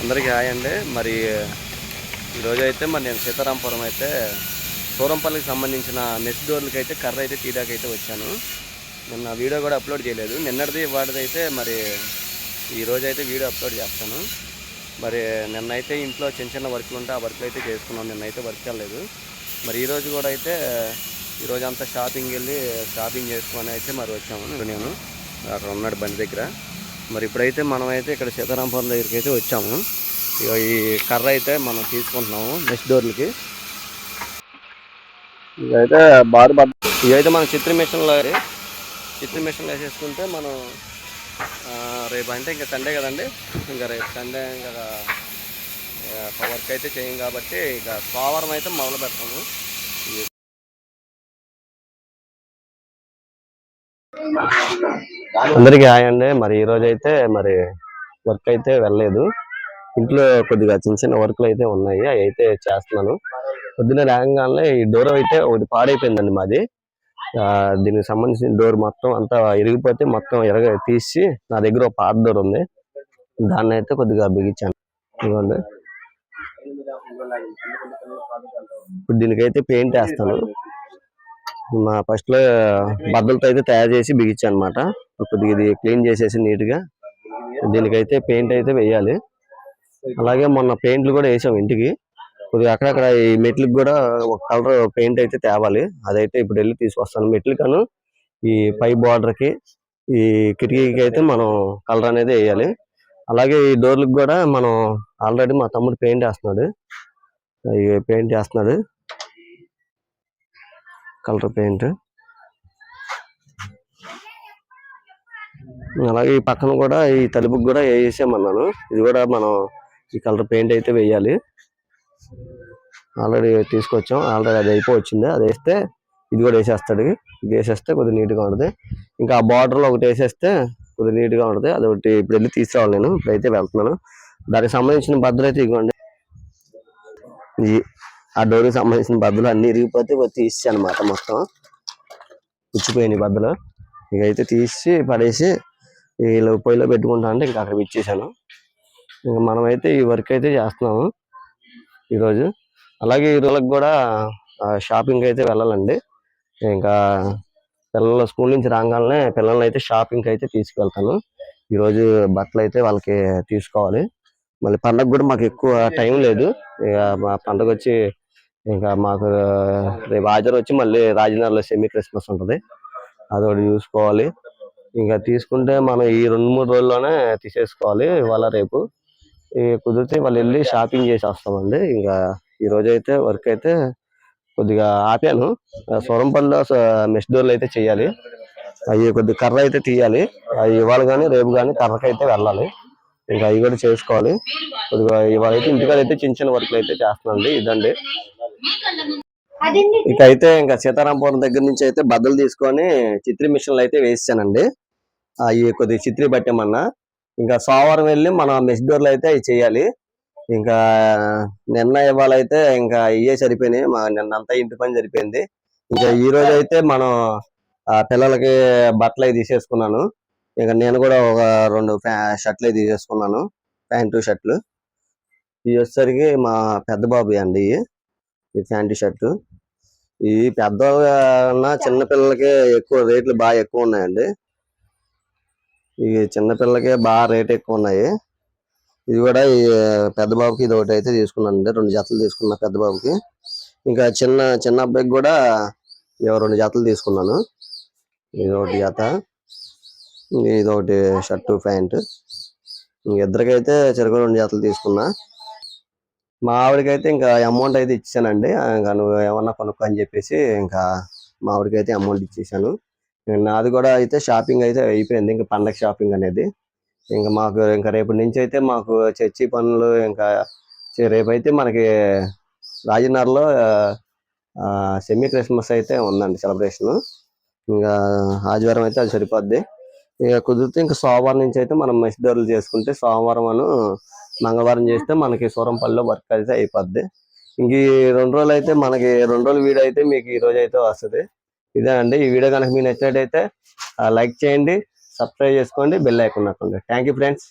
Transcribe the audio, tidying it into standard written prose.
అందరికీ హాయ్ అండి. మరి ఈరోజు అయితే నేను సీతారాంపురం అయితే సూరంపల్లికి సంబంధించిన మెస్ డోర్లకి అయితే కర్ర అయితే తీయడాకైతే వచ్చాను. నిన్న వీడియో కూడా అప్లోడ్ చేయలేదు. నిన్నటిది వాటిది అయితే మరి ఈరోజు అయితే వీడియో అప్లోడ్ చేస్తాను. మరి నిన్నైతే ఇంట్లో చిన్న చిన్న వర్క్లు ఉంటే ఆ వర్క్లు అయితే చేసుకున్నాను. నిన్నైతే వర్క్ వెళ్ళలేదు. మరి ఈరోజు కూడా అయితే ఈరోజు అంతా షాపింగ్ చేసుకొని అయితే మరి వచ్చాము. నేను అక్కడ ఉన్నాడు బండి దగ్గర. మరి ఇప్పుడైతే మనమైతే ఇక్కడ సీతారాంపురం దగ్గరికి అయితే వచ్చాము. ఇక ఈ కర్ర అయితే మనం తీసుకుంటున్నాము మెష్ డోర్లకి. ఇదైతే ఇదైతే మనం చిత్రీ మిషన్లో వేసేసుకుంటే మనం రేపు అంటే ఇంకా సండే కదండి. ఇంకా రేపు సండే ఇంకా వర్క్ అయితే చేయం కాబట్టి ఇక సోమవారం అయితే మొదలు పెడతాము. అందరికీ హాయ్ అండి. మరి ఈరోజు అయితే మరి వర్క్ అయితే వెళ్ళలేదు. ఇంట్లో కొద్దిగా చిన్న చిన్న వర్క్లు అయితే ఉన్నాయి, అవి అయితే చేస్తున్నాను. పొద్దున్న లేకంగానే ఈ డోర్ అయితే ఒకటి పాడైపోయిందండి మాది. దీనికి సంబంధించిన డోర్ మొత్తం అంతా ఇరిగిపోతే మొత్తం తీసి నా దగ్గర ఒక పాత డోర్ ఉంది, దాన్ని అయితే కొద్దిగా బిగించాను. ఇదిగోండి, ఇప్పుడు దీనికైతే పెయింట్ వేస్తాను. మా ఫస్ట్ లో బద్దలతో అయితే తయారు చేసి బిగించాను అనమాట. కొద్దిగా ఇది క్లీన్ చేసేసి నీట్ గా దీనికైతే పెయింట్ అయితే వేయాలి. అలాగే మొన్న పెయింట్లు కూడా వేసాం ఇంటికి. కొద్దిగా అక్కడక్కడ ఈ మెట్లకు కూడా ఒక కలర్ పెయింట్ అయితే తేవాలి. అదైతే ఇప్పుడు వెళ్ళి తీసుకొస్తాను. మెట్లకను ఈ పై బార్డర్ కి ఈ కిటికీకి అయితే మనం కలర్ అనేది వేయాలి. అలాగే ఈ డోర్లకు కూడా మనం ఆల్రెడీ మా తమ్ముడు పెయింట్ వేస్తున్నాడు కలర్ పెయింట్. అలాగే ఈ పక్కన కూడా ఈ తలుపుకి కూడా వేసామన్నాను. ఇది కూడా మనం ఈ కలర్ పెయింట్ అయితే వేయాలి. ఆల్రెడీ తీసుకొచ్చాం, ఆల్రెడీ అది అయిపోవచ్చింది. అది వేస్తే ఇది కూడా వేసేస్తాడు. ఇది వేసేస్తే కొద్దిగా నీట్గా ఉంటుంది. ఇంకా ఆ బార్డర్లో ఒకటి వేసేస్తే కొద్దిగా నీట్గా ఉంటుంది. అది ఒకటి ఇప్పుడు వెళ్ళి తీసుకురావాలి. నేను ఇప్పుడైతే వెళ్తున్నాను. దానికి సంబంధించిన బద్దలు అయితే ఇవ్వండి. ఆ డోర్కి సంబంధించిన బద్దలు అన్ని ఇరిగిపోతే తీసి అనమాట, మొత్తం పుచ్చిపోయినాయి బద్దలు. ఇకైతే తీసి పడేసి వీళ్ళు పొయ్యిలో పెట్టుకుంటా అంటే ఇంకా అక్కడ ఇచ్చేసాను. ఇంకా మనమైతే ఈ వర్క్ అయితే చేస్తున్నాము ఈరోజు. అలాగే ఈ రోజులకు కూడా షాపింగ్ అయితే వెళ్ళాలండి. ఇంకా పిల్లలు స్కూల్ నుంచి రాగానే పిల్లల్ని అయితే షాపింగ్కి అయితే తీసుకువెళ్తాను. ఈరోజు బట్టలు అయితే వాళ్ళకి తీసుకోవాలి. మళ్ళీ పండగ కూడా మాకు ఎక్కువ టైం లేదు. ఇక మా పండగ వచ్చి ఇంకా మాకు రేపు హాజరు వచ్చి మళ్ళీ రాజనగర్లో సెమీ క్రిస్మస్ ఉంటుంది, అదొకటి చూసుకోవాలి. ఇంకా తీసుకుంటే మనం ఈ 2-3 రోజుల్లోనే తీసేసుకోవాలి, ఇవాళ రేపు. కుదిరితే వాళ్ళు వెళ్ళి షాపింగ్ చేసి వస్తామండి. ఇంకా ఈ రోజు అయితే వర్క్ అయితే కొద్దిగా ఆపాను. సూరంపల్లిలో మెష్ డోర్లు అయితే చేయాలి. అవి కొద్దిగా కర్ర అయితే తీయాలి. అవి ఇవాళ కానీ రేపు కానీ కర్రకైతే వెళ్ళాలి. ఇంకా అవి కూడా చేసుకోవాలి. కొద్దిగా ఇవాళ అయితే ఇంటికాడ అయితే చిన్న చిన్న వర్క్లు అయితే చేస్తున్నాండి. ఇదండి. ఇకైతే ఇంకా సీతారాంపురం దగ్గర నుంచి అయితే బద్దలు తీసుకొని చిత్రీ మిషన్లు అయితే వేసానండి. అవి కొద్దిగా చిత్రీ పట్టేమన్నా. ఇంకా సోమవారం వెళ్ళి మన మెష్ డోర్లు అయితే అవి చేయాలి. ఇంకా నిన్న ఇవాళైతే ఇంకా ఇవే సరిపోయినాయి. నిన్నంతా ఇంటి పని సరిపోయింది. ఇంకా ఈ రోజు అయితే మనం పిల్లలకి బట్టలు అవి తీసేసుకున్నాను. ఇంకా నేను కూడా ఒక 2 షర్ట్లు అవి తీసేసుకున్నాను, ప్యాంటు షర్ట్లు. ఇవి వచ్చేసరికి మా పెద్ద బాబు అండి. ఈ ప్యాంటు షర్టు ఈ పెద్దవాళ్ళ చిన్నపిల్లలకి ఎక్కువ రేట్లు బాగా ఎక్కువ ఉన్నాయండి. ఈ చిన్నపిల్లలకే బాగా రేట్ ఎక్కువ ఉన్నాయి. ఇది కూడా ఈ పెద్ద బాబుకి ఇది ఒకటి అయితే తీసుకున్నానండి. 2 జతలు తీసుకున్నా పెద్ద బాబుకి. ఇంకా చిన్న అబ్బాయికి కూడా 2 జతలు తీసుకున్నాను. ఇది ఒకటి జత, ఇది ఒకటి షర్టు ప్యాంటు. ఇద్దరికైతే చెరుకు 2 జతలు తీసుకున్నా. మా ఆవిడకైతే ఇంకా అమౌంట్ అయితే ఇచ్చానండి. ఇంకా నువ్వు ఏమన్నా కొనుక్కో అని చెప్పేసి ఇంకా మా ఆవిడకైతే అమౌంట్ ఇచ్చేసాను. నాది కూడా అయితే షాపింగ్ అయితే అయిపోయింది. ఇంకా పండగ షాపింగ్ అనేది ఇంకా మాకు ఇంకా రేపటి నుంచి అయితే మాకు చర్చి పనులు. ఇంకా రేపైతే మనకి రాజనగర్లో సెమీ క్రిస్మస్ అయితే ఉందండి సెలబ్రేషన్. ఇంకా ఆదివారం అయితే అది సరిపోద్ది. ఇక కుదిరితే ఇంకా సోమవారం నుంచి అయితే మనం మెష్ డోర్లు చేసుకుంటే సోమవారం మంగళవారం చేస్తే మనకి సూరంపల్లిలో వర్క్ అయితే అయిపోద్ది. ఇంక ఈ 2 రోజులు అయితే మనకి 2 రోజుల వీడియో అయితే మీకు ఈ రోజు అయితే వస్తుంది. ఇదే అండి. ఈ వీడియో కనుక మీకు నచ్చినట్టయితే లైక్ చేయండి, సబ్స్క్రైబ్ చేసుకోండి, బెల్ ఐకాన్ నొక్కండి. Thank you friends.